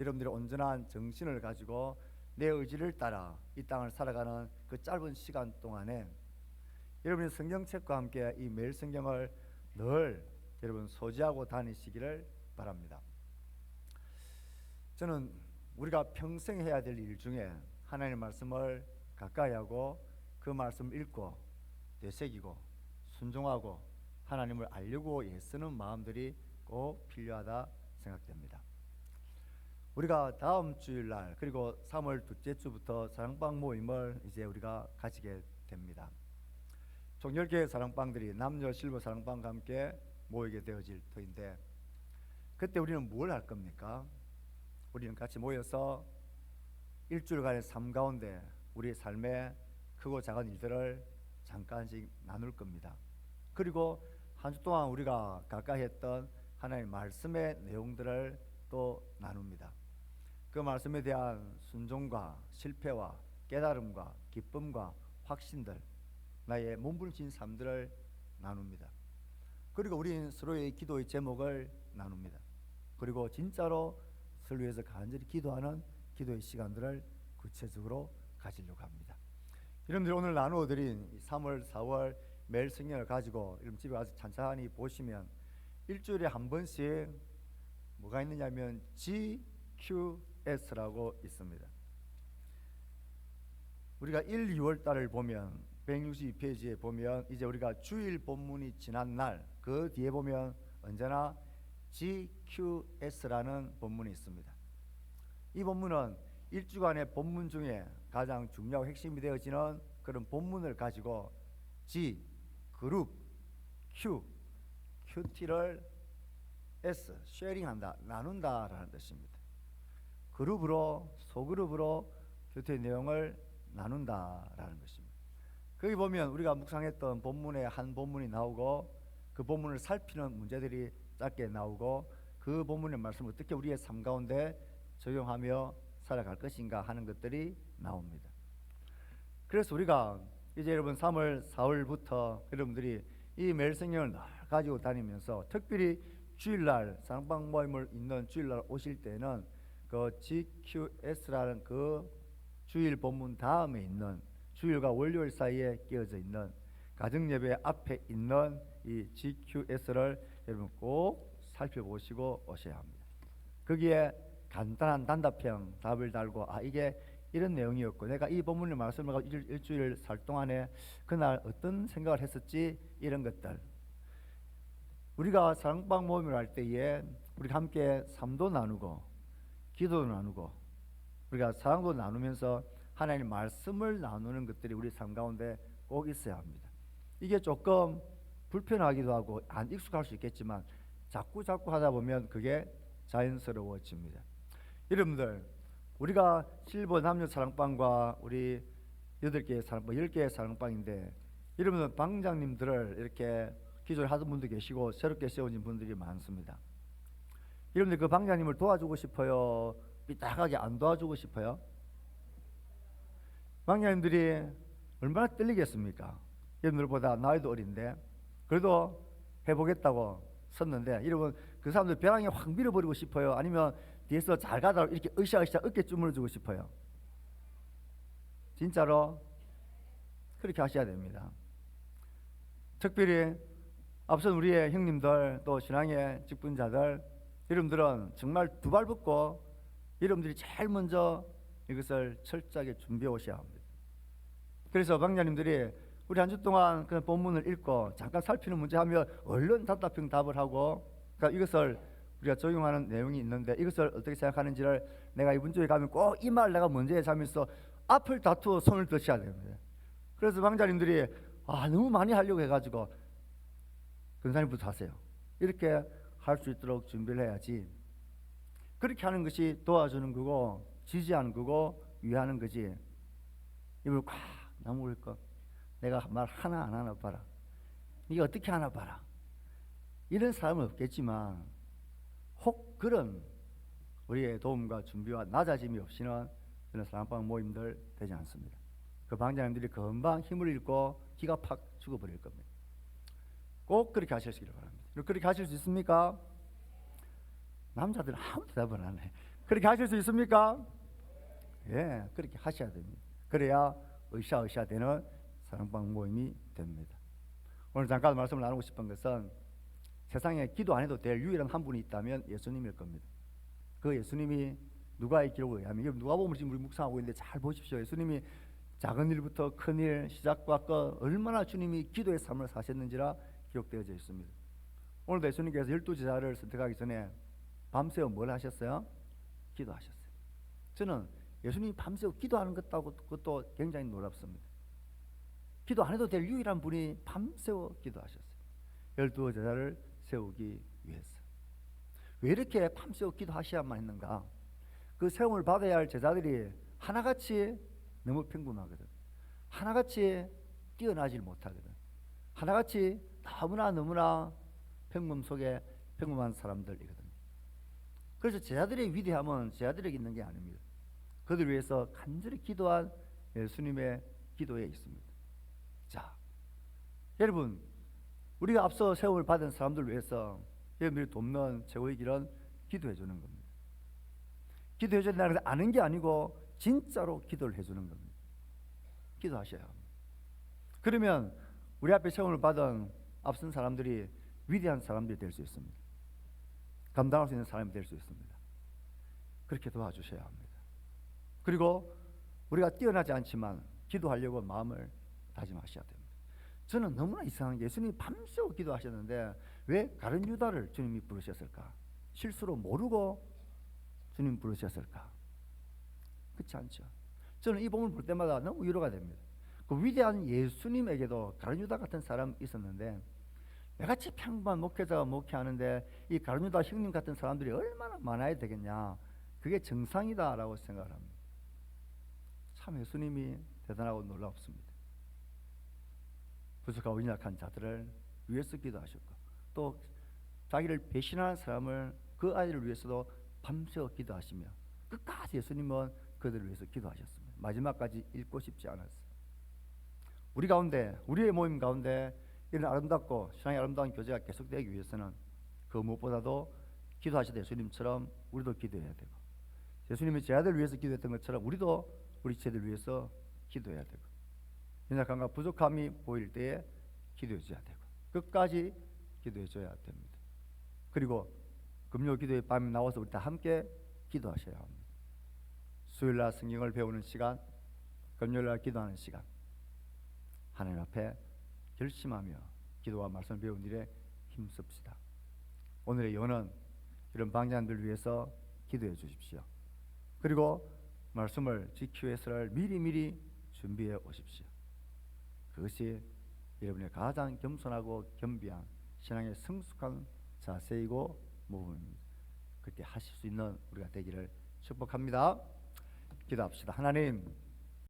여러분들의 온전한 정신을 가지고 내 의지를 따라 이 땅을 살아가는 그 짧은 시간 동안에 여러분이 성경책과 함께 이 매일 성경을 늘 여러분 소지하고 다니시기를 바랍니다. 저는 우리가 평생 해야 될 일 중에 하나님의 말씀을 가까이 하고 그 말씀을 읽고 되새기고 순종하고 하나님을 알려고 애쓰는 마음들이 꼭 필요하다 생각됩니다. 우리가 다음 주일날 그리고 3월 둘째 주부터 사랑방 모임을 이제 우리가 가지게 됩니다. 총 10개의 사랑방들이 남녀 실버 사랑방과 함께 모이게 되어질 터인데, 그때 우리는 뭘 할 겁니까? 우리는 같이 모여서 일주일간의 삶 가운데 우리의 삶의 크고 작은 일들을 잠깐씩 나눌 겁니다. 그리고 한 주 동안 우리가 가까이 했던 하나님의 말씀의 내용들을 또 나눕니다. 그 말씀에 대한 순종과 실패와 깨달음과 기쁨과 확신들, 나의 몸부림친 삶들을 나눕니다. 그리고 우리는 서로의 기도의 제목을 나눕니다. 그리고 진짜로 서로 위해서 간절히 기도하는 기도의 시간들을 구체적으로 가지려고 합니다. 여러분들 오늘 나누어드린 3월, 4월 매일 성경을 가지고 여러분 집에 가서 찬찬히 보시면 일주일에 한 번씩 뭐가 있느냐면 GQS라고 있습니다. 우리가 1, 2월 달을 보면 162페이지에 보면 이제 우리가 주일 본문이 지난 날 그 뒤에 보면 언제나 GQS라는 본문이 있습니다. 이 본문은 일주간의 본문 중에 가장 중요하고 핵심이 되어지는 그런 본문을 가지고 G, 그룹, Q, QT를 S, 쉐어링한다, 나눈다라는 뜻입니다. 그룹으로, 소그룹으로 QT의 내용을 나눈다라는 것입니다. 거기 보면 우리가 묵상했던 본문에 한 본문이 나오고 그 본문을 살피는 문제들이 짧게 나오고 그 본문의 말씀을 어떻게 우리의 삶 가운데 적용하며 살아갈 것인가 하는 것들이 나옵니다. 그래서 우리가 이제 여러분 3월, 4월부터 여러분들이 이 매일 성경을 가지고 다니면서 특별히 주일날 사랑방 모임을 있는 주일날 오실 때는 그 GQS라는 그 주일 본문 다음에 있는 주일과 월요일 사이에 끼어져 있는 가정예배 앞에 있는 이 GQS를 여러분 꼭 살펴보시고 오셔야 합니다. 거기에 간단한 단답형 답을 달고 이게 이런 내용이었고 내가 이 본문의 말씀을 가지고 일주일 살 동안에 그날 어떤 생각을 했었지, 이런 것들. 우리가 사랑방 모임을 할 때에 우리가 함께 삶도 나누고 기도도 나누고 우리가 사랑도 나누면서 하나님의 말씀을 나누는 것들이 우리 삶 가운데 꼭 있어야 합니다. 이게 조금 불편하기도 하고 안 익숙할 수 있겠지만 자꾸 하다 보면 그게 자연스러워집니다. 여러분들, 우리가 실버 남녀 사랑방과 우리 8개의 사랑방, 10개의 사랑방인데 여러분들 방장님들을 이렇게 기존에 하던 분도 계시고 새롭게 세워진 분들이 많습니다. 여러분들 그 방장님을 도와주고 싶어요? 삐딱하게 안 도와주고 싶어요? 방장님들이 얼마나 떨리겠습니까? 여러분들보다 나이도 어린데 그래도 해보겠다고 섰는데 여러분 그 사람들 벼랑에 확 밀어버리고 싶어요? 아니면 뒤에서 잘 가다가 이렇게 으쌰으쌰 어깨 주물러주고 싶어요? 진짜로 그렇게 하셔야 됩니다. 특별히 앞선 우리의 형님들 또 신앙의 직분자들, 여러분들은 정말 두 발 붙고 여러분들이 제일 먼저 이것을 철저하게 준비해 오셔야 합니다. 그래서 방장님들이 우리 한 주 동안 그 본문을 읽고 잠깐 살피는 문제 하면 얼른 답답형 답을 하고, 그러니까 이것을 우리가 적용하는 내용이 있는데 이것을 어떻게 생각하는지를 내가 이번 주에 가면 꼭 이 말 내가 먼저 해서 하면서 앞을 다투어 손을 드셔야 됩니다. 그래서 방장님들이 너무 많이 하려고 해가지고 근사님부터 하세요. 이렇게 할 수 있도록 준비를 해야지. 그렇게 하는 것이 도와주는 거고 지지하는 거고 위하는 거지. 입을 꽉 나무를 거 내가 말 하나 안 하나 봐라, 이게 어떻게 하나 봐라, 이런 사람은 없겠지만 혹 그런 우리의 도움과 준비와 낮아짐이 없이는 그런 사랑방 모임들 되지 않습니다. 그 방장님들이 금방 힘을 잃고 기가 팍 죽어버릴 겁니다. 꼭 그렇게 하시기를 바랍니다. 그렇게 하실 수 있습니까? 남자들은 아무 대답을 안 해. 그렇게 하실 수 있습니까? 예, 그렇게 하셔야 됩니다. 그래야 으쌰으쌰 되는 사랑방 모임이 됩니다. 오늘 잠깐 말씀을 나누고 싶은 것은 세상에 기도 안 해도 될 유일한 한 분이 있다면 예수님일 겁니다. 그 예수님이 누가의 기록에 의하면, 이거 누가복음을 지금 우리 묵상하고 있는데 잘 보십시오. 예수님이 작은 일부터 큰 일, 시작과 끝 얼마나 주님이 기도의 삶을 사셨는지라 기록되어져 있습니다. 오늘도 예수님께서 12제자를 선택하기 전에 밤새워 뭘 하셨어요? 기도하셨어요. 저는 예수님이 밤새워 기도하는 것도 굉장히 놀랍습니다. 기도 안 해도 될 유일한 분이 밤새워 기도하셨어요. 12제자를 세우기 위해서. 왜 이렇게 밤새워 기도하셔야만 했는가? 그 세움을 받아야 할 제자들이 하나같이 너무 평범하거든. 하나같이 뛰어나질 못하거든. 하나같이 너무나 평범 속에 평범한 사람들이거든. 그래서 제자들의 위대함은 제자들에게 있는 게 아닙니다. 그들 위해서 간절히 기도한 예수님의 기도에 있습니다. 자, 여러분, 우리가 앞서 세움을 받은 사람들 위해서 여러분들이 돕는 최고의 길은 기도해 주는 겁니다. 기도해 줘야 된다는 것은 아는 게 아니고 진짜로 기도를 해 주는 겁니다. 기도하셔야 합니다. 그러면 우리 앞에 세움을 받은 앞선 사람들이 위대한 사람들이 될 수 있습니다. 감당할 수 있는 사람이 될 수 있습니다. 그렇게 도와주셔야 합니다. 그리고 우리가 뛰어나지 않지만 기도하려고 마음을 다짐하셔야 됩니다. 저는 너무나 이상한 게 예수님이 밤새워 기도하셨는데 왜 가룟 유다를 주님이 부르셨을까? 실수로 모르고 주님 부르셨을까? 그렇지 않죠. 저는 이 본문을 볼 때마다 너무 위로가 됩니다. 그 위대한 예수님에게도 가룟 유다 같은 사람이 있었는데 내같이 평범한 목회자가 목회하는데 이 가룟 유다 형님 같은 사람들이 얼마나 많아야 되겠냐. 그게 정상이다라고 생각을 합니다. 참 예수님이 대단하고 놀랍습니다. 부족하고 연약한 자들을 위해서 기도하셨고 또 자기를 배신하는 사람을 그 아이를 위해서도 밤새워 기도하시며 끝까지 예수님은 그들을 위해서 기도하셨습니다. 마지막까지 잊고 싶지 않았어요. 우리 가운데, 우리의 모임 가운데 이런 아름답고 신앙의 아름다운 교제가 계속되기 위해서는 그 무엇보다도 기도하시던 예수님처럼 우리도 기도해야 되고 예수님이 제자들을 위해서 기도했던 것처럼 우리도 우리 제자들을 위해서 기도해야 되고 연약함과 부족함이 보일 때에 기도해줘야 되고 끝까지 기도해줘야 됩니다. 그리고 금요 기도의 밤에 나와서 우리 다 함께 기도하셔야 합니다. 수요일날 성경을 배우는 시간, 금요일날 기도하는 시간, 하나님 앞에 결심하며 기도와 말씀을 배우는 일에 힘씁시다. 오늘의 연은 이런 방장들 위해서 기도해 주십시오. 그리고 말씀을 지키기 위해서를 미리 준비해 오십시오. 그것이 여러분의 가장 겸손하고 겸비한 신앙의 성숙한 자세이고 모범입니다. 그렇게 하실 수 있는 우리가 되기를 축복합니다. 기도합시다. 하나님,